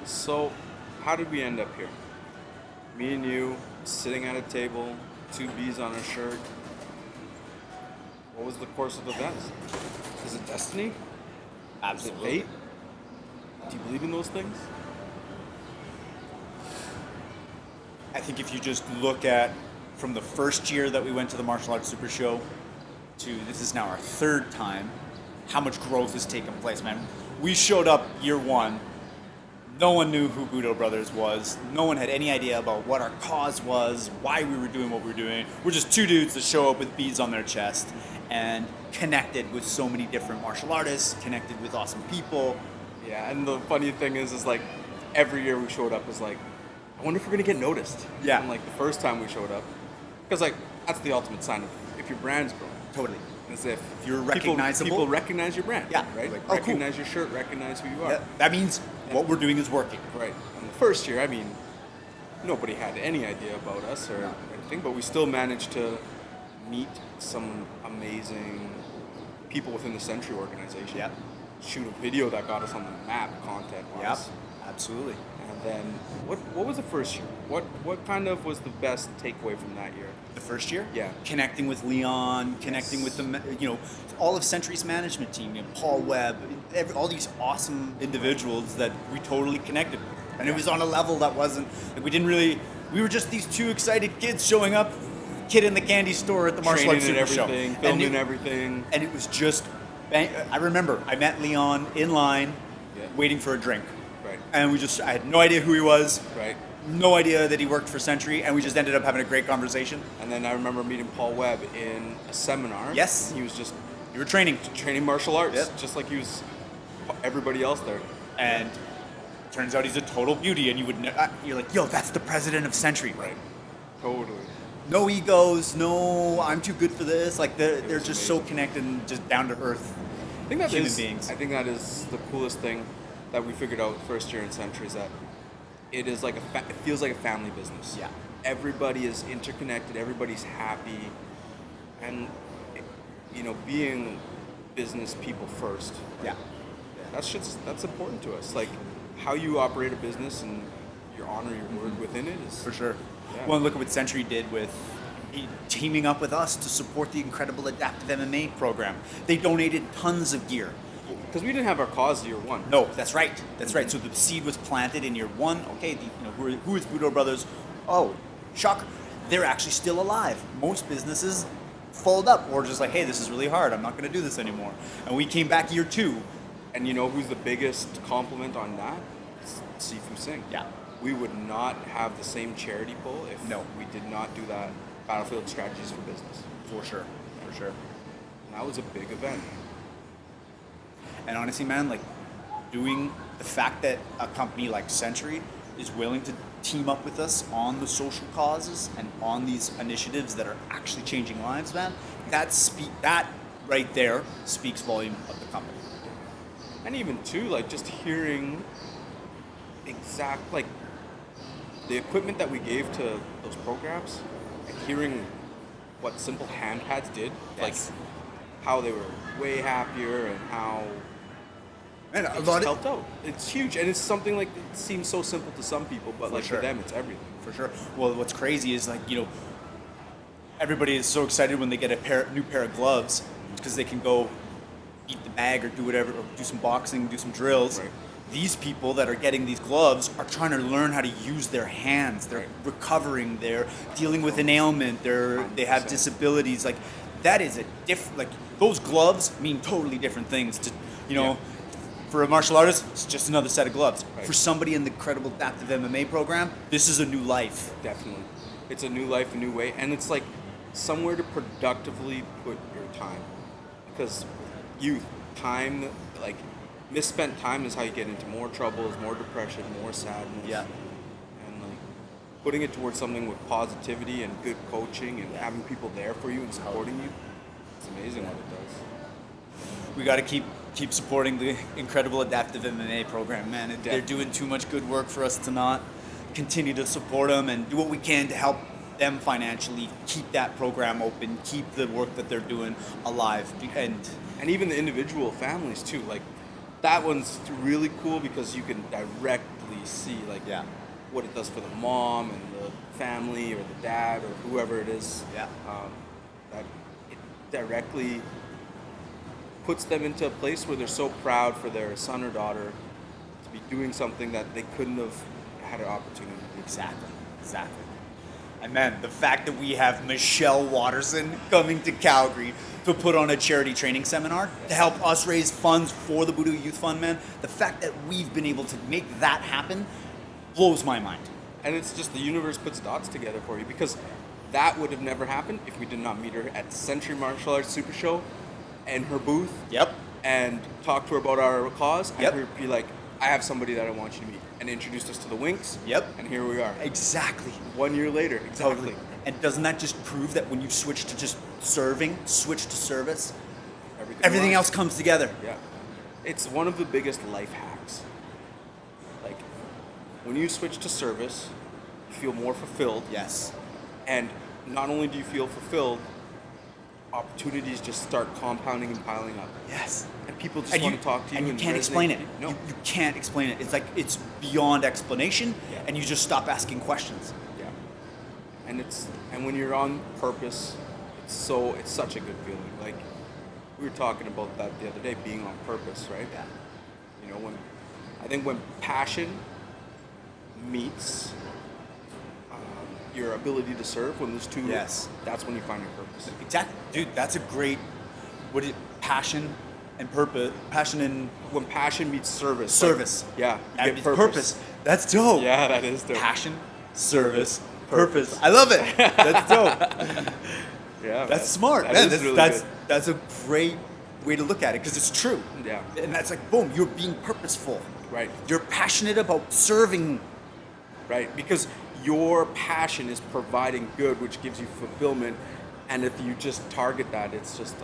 So, how did we end up here? Me and you sitting at a table, two B's on our shirt. What was the course of events? Is it destiny? Absolutely. Is it fate? Do you believe in those things? I think if you just look at from the first year that we went to the Martial Arts Supershow to this is now our third time, how much growth has taken place, man. We showed up year one. No one knew who Budo Brothers was. No one had any idea about what our cause was, why we were doing what we were doing. We're just two dudes that show up with beads on their chest and connected with so many different martial artists, connected with awesome people. Yeah, and the funny thing is like every year we showed up is like, I wonder if we're gonna get noticed. Yeah. And like the first time we showed up, because like that's the ultimate sign of if your brand's growing. Totally. As if you're recognizable. People recognize your brand. Yeah. Right? Like, recognize your shirt, recognize who you are. Yeah, that means what we're doing is working. Right. And the first year, I mean, nobody had any idea about us or anything, but we still managed to meet some amazing people within the Century organization. Yep. Shoot a video that got us on the map content-wise. Yep. Absolutely. And then, what was the first year? What kind of was the best takeaway from that year? The first year? Yeah. Connecting with Leon, connecting with the, all of Century's management team, Paul Webb, all these awesome individuals that we totally connected with. And it was on a level that wasn't, like we were just these two excited kids showing up, kid in the candy store at the Martial Arts Supershow. Filming everything. And it was just, I remember, I met Leon in line, waiting for a drink. Right. And I had no idea who he was. Right. No idea that he worked for Century, and we just ended up having a great conversation. And then I remember meeting Paul Webb in a seminar. Yes. He was just You were training martial arts, Yep. just like he was everybody else there. and turns out he's a total beauty, and you're like, yo, that's the president of Century. Right. Totally. No egos, no, I'm too good for this. Like they're just amazing. so connected and just down to earth. I think human beings. I think that is the coolest thing that we figured out first year in Century is that it is like it feels like a family business. Yeah. Everybody is interconnected. Everybody's happy, and being business people first. Yeah. That's important to us. Like how you operate a business and your honor your word within it is For sure. Yeah. Well, look at what Century did with teaming up with us to support the incredible adaptive MMA program. They donated tons of gear. because we didn't have our cause year one. No, that's right. That's right. So the seed was planted in year one. Okay, who is Budo Brothers? Oh, shocker. They're actually still alive. Most businesses fold up or just like, hey, this is really hard. I'm not going to do this anymore. And we came back year two. And you know who's the biggest compliment on that? It's Sifu Singh. Yeah. We would not have the same charity pull if No. we did not do that Battlefield Strategies for Business. For sure. For sure. And that was a big event. And honestly, man, like doing the fact that a company like Century is willing to team up with us on the social causes and on these initiatives that are actually changing lives, man, that right there speaks volume of the company. And even too, like just hearing like the equipment that we gave to those programs, and hearing what simple hand pads did, Yes. like how they were way happier and how Man, it just helped out. It's huge, and it's something like it seems so simple to some people, but For like sure. for them, it's everything. For sure. Well, what's crazy is like, everybody is so excited when they get a new pair of gloves because they can go eat the bag or do whatever, or do some boxing, do some drills. Right. These people that are getting these gloves are trying to learn how to use their hands. They're recovering. They're dealing with an ailment. They have 100%. disabilities. Like that is those gloves mean totally different things to, Yeah. For a martial artist, it's just another set of gloves. Right. For somebody in the incredible adaptive MMA program, this is a new life. Definitely. It's a new life, a new way, and it's like somewhere to productively put your time. Because time, like misspent time is how you get into more troubles, more depression, more sadness. Yeah. And like putting it towards something with positivity and good coaching and having people there for you and supporting you, it's amazing what it does. We got to keep supporting the incredible adaptive MMA program, man. They're doing too much good work for us to not continue to support them and do what we can to help them financially, keep that program open, keep the work that they're doing alive. And And even the individual families too, like that one's really cool because you can directly see like Yeah. what it does for the mom and the family or the dad or whoever it is. Yeah. That it directly puts them into a place where they're so proud for their son or daughter to be doing something that they couldn't have had an opportunity to do. Exactly. And man, the fact that we have Michelle Watterson coming to Calgary to put on a charity training seminar to help us raise funds for the Budo Youth Fund, man, the fact that we've been able to make that happen blows my mind. And it's just the universe puts dots together for you because that would have never happened if we did not meet her at Century Martial Arts Super Show and her booth. Yep. And talk to her about our cause. Yep. And her be like, I have somebody that I want you to meet. And introduced us to the Winks. Yep. And here we are. Exactly. 1 year later. Exactly. Totally. And doesn't that just prove that when you switch to just serving, switch to service, everything else comes together? Yeah. It's one of the biggest life hacks. Like, when you switch to service, you feel more fulfilled. Yes. And not only do you feel fulfilled, opportunities just start compounding and piling up. Yes. And people just want to talk to you. And you can't explain it. No. You can't explain it. It's like it's beyond explanation, Yeah. and you just stop asking questions. Yeah. And when you're on purpose, it's such a good feeling. Like we were talking about that the other day, being on purpose, right? Yeah. You know, when passion meets your ability to serve, when those two, Yes. that's when you find your purpose. Exactly, dude. That's a great. What is it? Passion and purpose. Passion and When passion meets service. service. Like, yeah. That You means get purpose. That's dope. Yeah, that is dope. Passion, service, purpose. I love it. That's dope. Yeah. That's smart. That Man, is that's, really that's good. that's a great way to look at it because it's true. Yeah. And that's like boom. You're being purposeful. Right. You're passionate about serving. Right, because your passion is providing good, which gives you fulfillment, and if you just target that, it's just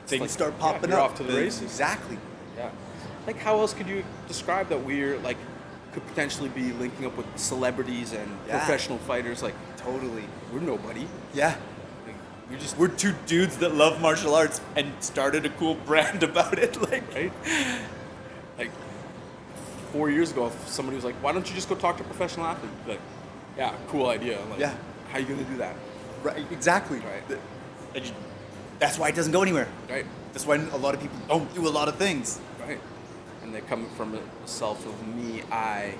Things start popping you're up. off to the races. Exactly. Yeah. Like, how else could you describe that we're like could potentially be linking up with celebrities and Yeah. professional fighters? Like, Totally. we're nobody. Yeah. Like, We're two dudes that love martial arts and started a cool brand about it. Like, right? Like 4 years ago, if somebody was like, "Why don't you just go talk to a professional athlete?" You'd be like, yeah, cool idea. Like, Yeah. How you gonna do that? right? Exactly. Right. That's why it doesn't go anywhere. Right. That's why a lot of people don't do a lot of things. Right. And they come from a self of me, I,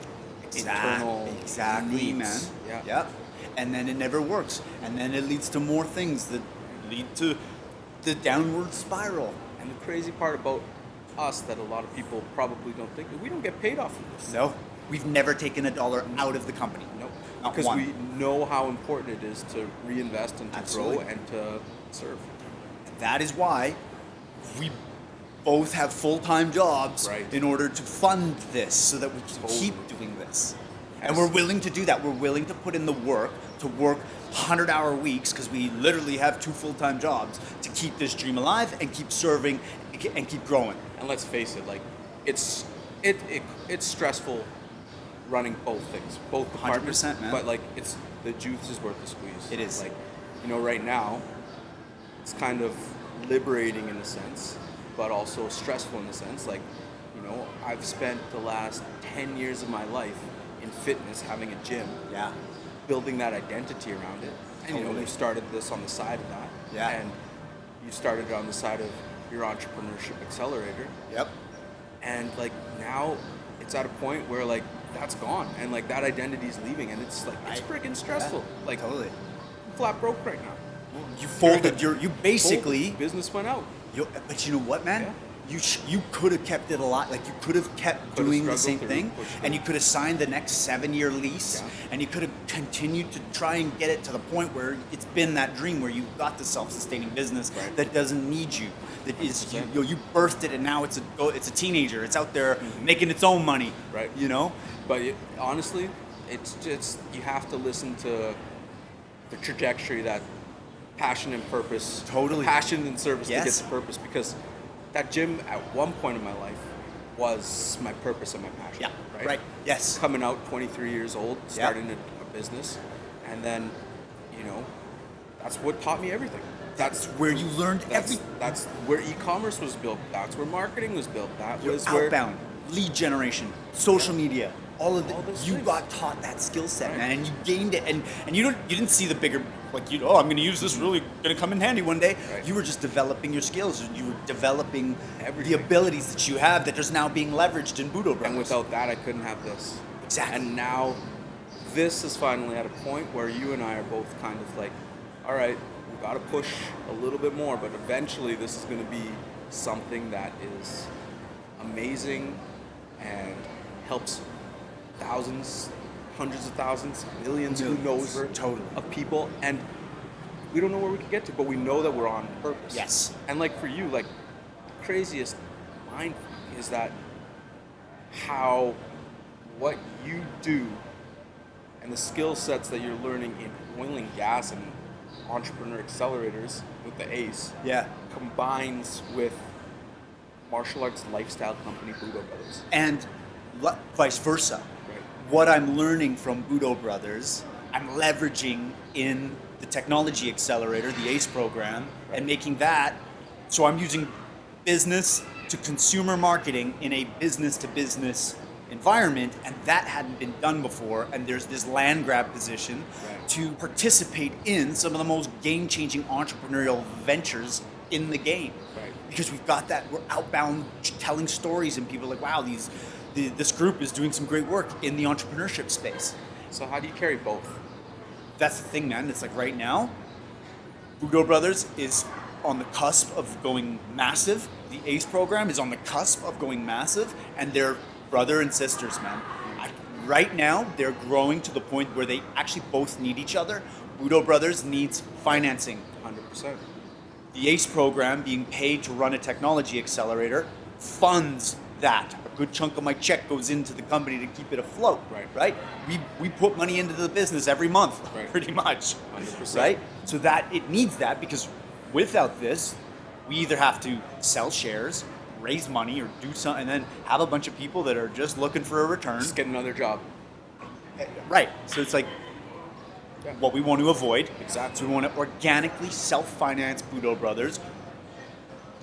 internal Exactly, needs. man. Yeah. Yep. And then it never works. And then it leads to more things that lead to the downward spiral. And the crazy part about us that a lot of people probably don't think, we don't get paid off of this. No, we've never taken a dollar out of the company. Nope. Not Because one. we know how important it is to reinvest and to Absolutely. grow and to serve. That is why we both have full-time jobs Right. in order to fund this so that we can Totally. keep doing this. And Yes. we're willing to do that. We're willing to put in the work, to work 100-hour weeks because we literally have 2 full-time jobs to keep this dream alive and keep serving and keep growing. And let's face it, like it's stressful running both things, both departments. 100%, man. But like it's the juice is worth the squeeze. It is. Like, you know, right now, it's kind of liberating in a sense, but also stressful in a sense. Like, you know, I've spent the last 10 years of my life in fitness, having a gym, Yeah. building that identity around it. And you know, Totally. you started this on the side of that. Yeah. And you started it on the side of your entrepreneurship accelerator. Yep. And like now it's at a point where like that's gone and like that identity's leaving and it's like it's Right. freaking stressful. Yeah, Like totally. I'm flat broke right now. You folded you basically Folded. Business went out. but you know what, man? Yeah. You could have kept it alive. Like you could have kept Could have doing the struggled same through, thing, pushed through. and you could have signed the next 7-year lease, Yeah. and you could have continued to try and get it to the point where it's been that dream where you got the self-sustaining business Right. that doesn't need you. That is 100%. you birthed it, and now it's a teenager. It's out there making its own money. Right. You know. But honestly, it's you have to listen to the trajectory that passion and purpose, Totally. passion and service to get Yes. to purpose because that gym at one point in my life was my purpose and my passion. Yeah. Right. Yes. Coming out 23 years old, starting a business, and then, you know, that's what taught me everything. That's where you learned That's where e-commerce was built. That's where marketing was built. That your was where outbound, lead generation, social media, all of those you things. got taught that skill set, Right. man, and you gained it, and you didn't see the bigger, like, I'm going to use this, really going to come in handy one day. Right. You were just developing your skills, and you were developing Everything. the abilities that you have that is now being leveraged in Budo Brothers. And without that, I couldn't have this. Exactly. And now, this is finally at a point where you and I are both kind of like, all right, we got to push a little bit more, but eventually this is going to be something that is amazing and helps thousands, hundreds of thousands, millions, who knows, Totally. of people. And we don't know where we could get to, but we know that we're on purpose. Yes. And like for you, like the craziest mind fuck is that what you do and the skill sets that you're learning in oil and gas and entrepreneur accelerators with the ACE Yeah. combines with martial arts lifestyle company Budo Brothers. And vice versa. Right. What I'm learning from Budo Brothers, I'm leveraging in the technology accelerator, the ACE program, Right. and making that. So I'm using business to consumer marketing in a business to business environment, and that hadn't been done before. And there's this land grab position Right. to participate in some of the most game-changing entrepreneurial ventures in the game. Right. Because we've got that, we're outbound telling stories, and people are like, wow, this group is doing some great work in the entrepreneurship space. So how do you carry both? That's the thing, man. It's like right now, Budo Brothers is on the cusp of going massive. The ACE program is on the cusp of going massive, and they're brother and sisters, man. Right now, they're growing to the point where they actually both need each other. Budo Brothers needs financing. 100%. The ACE program, being paid to run a technology accelerator, funds that. A good chunk of my check goes into the company to keep it afloat. Right. We put money into the business every month, Right. pretty much. 100%. Right? So that it needs that, because without this, we either have to sell shares, raise money, or do something, and then have a bunch of people that are just looking for a return. Just get another job. Right. So it's like what we want to avoid. Exactly. So we want to organically self-finance Budo Brothers.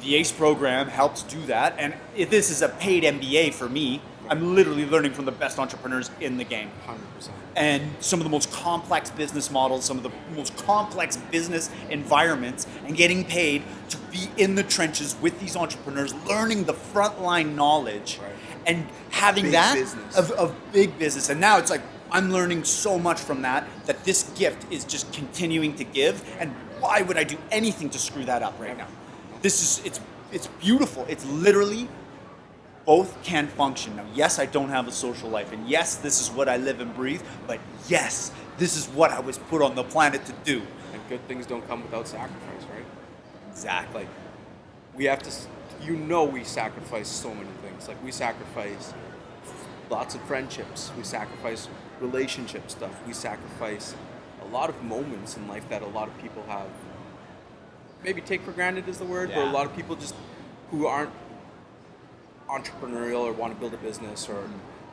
The ACE program helps do that, and if this is a paid MBA for me, I'm literally learning from the best entrepreneurs in the game. 100%. And some of the most complex business models, some of the most complex business environments, and getting paid to be in the trenches with these entrepreneurs, learning the frontline knowledge, Right. and having Big that business. of big business. And now it's like, I'm learning so much from that this gift is just continuing to give. And why would I do anything to screw that up right now? It's beautiful. It's literally both can function. Now, yes, I don't have a social life, and yes, this is what I live and breathe, but yes, this is what I was put on the planet to do. And good things don't come without sacrifice, right? Exactly. Like, we have to, we sacrifice so many things. Like, we sacrifice lots of friendships. We sacrifice relationship stuff. We sacrifice a lot of moments in life that a lot of people have, maybe take for granted is the word, but a Yeah. lot of people just who aren't entrepreneurial or want to build a business, or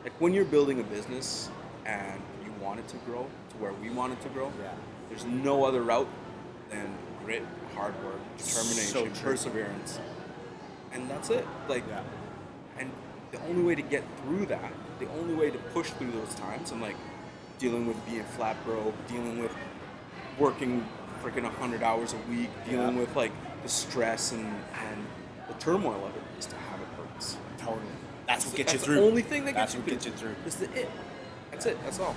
like when you're building a business and you want it to grow to where we want it to grow, Yeah. there's no other route than grit, hard work, determination, So true. perseverance, and that's it. Like, Yeah. and the only way to get through that, the only way to push through those times, and like dealing with being flat broke, dealing with working freaking 100 hours a week, dealing Yeah. with like the stress and the turmoil of it, is to have a purpose. Totally. That's what gets you That's through. the only thing that That's gets what gets you through. That's it. That's it. That's all.